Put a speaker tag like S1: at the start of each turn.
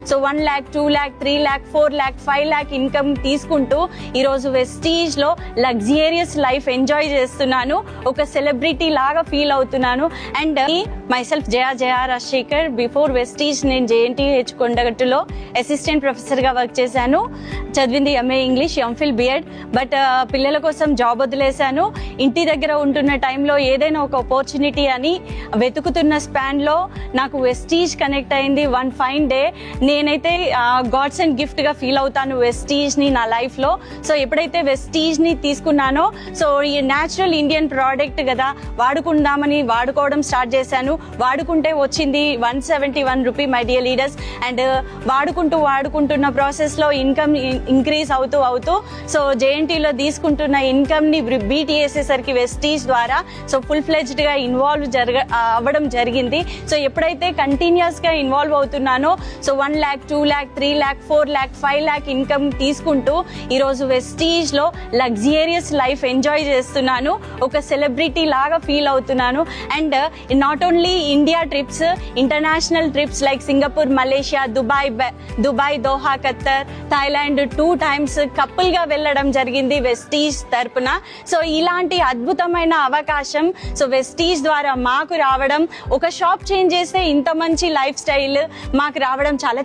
S1: So 1 lakh, 2 lakh, 3 lakh, 4 lakh, 5 lakh income తీసుకుంటూ ఈ రోజు వెస్టీజ్ లో లగ్జరియస్ లైఫ్ ఎంజాయ్ చేస్తున్నాను. ఒక సెలబ్రిటీ లాగా ఫీల్ అవుతున్నాను. And my self Jaya Rajasekhar. Before Vestige నేను JNTH కొండగట్టులో అసిస్టెంట్ ప్రొఫెసర్ గా వర్క్ చేశాను. చదివింది MA English, MPhil B.Ed. But పిల్లల కోసం జాబ్ వదిలేశాను. ఇంటి దగ్గర ఉంటున్న టైంలో ఏదైనా ఒక ఆపర్చునిటీ అని వెతుకుతున్న స్పాన్ లో నాకు వెస్టీజ్ కనెక్ట్ అయింది. వన్ ఫైన్ డే నేనైతే గాడ్స్ అండ్ గిఫ్ట్ గా ఫీల్ అవుతాను వెస్టీజ్ ని నా లైఫ్ లో. సో ఎప్పుడైతే వెస్టీజ్ ని తీసుకున్నానో, సో ఈ న్యాచురల్ ఇండియన్ ప్రోడక్ట్ కదా, వాడుకుందామని వాడుకోవడం స్టార్ట్ చేశాను. వాడుకుంటే వచ్చింది 171 rupee my dear leaders. And వాడుకుంటున్న ప్రాసెస్ లో ఇన్కమ్ ఇంక్రీజ్ అవుతూ సో JNT లో తీసుకుంటున్న ఇన్కమ్ ని బీట్ చేసేసరికి వెస్టీజ్ ద్వారా సో ఫుల్ ఫ్లెజ్డ్ గా ఇన్వాల్వ్ అవ్వడం జరిగింది. సో ఎప్పుడైతే కంటిన్యూస్ గా involve అవుతున్నానో, so 1 lakh, 2 lakh, 3 lakh, 4 lakh, 5 lakh income తీసుకుంటూ ఈ రోజు వెస్టీజ్ లో లగ్జరియస్ లైఫ్ ఎంజాయ్ చేస్తున్నాను. ఒక సెలబ్రిటీ లాగా ఫీల్ అవుతున్నాను. And not only India trips, international trips like Singapore, Malaysia, Dubai, Doha, Khattar, Thailand 2 times couple గా వెళ్ళడం జరిగింది వెస్టీజ్ తరపున. సో ఇలాంటి అద్భుతమైన అవకాశం సో వెస్టీజ్ ద్వారా మాకు రావడం, ఒక షాప్ చేంజ్ చేస్తే ఇంత మంచి లైఫ్ స్టైల్ మాకు రావడం చాలా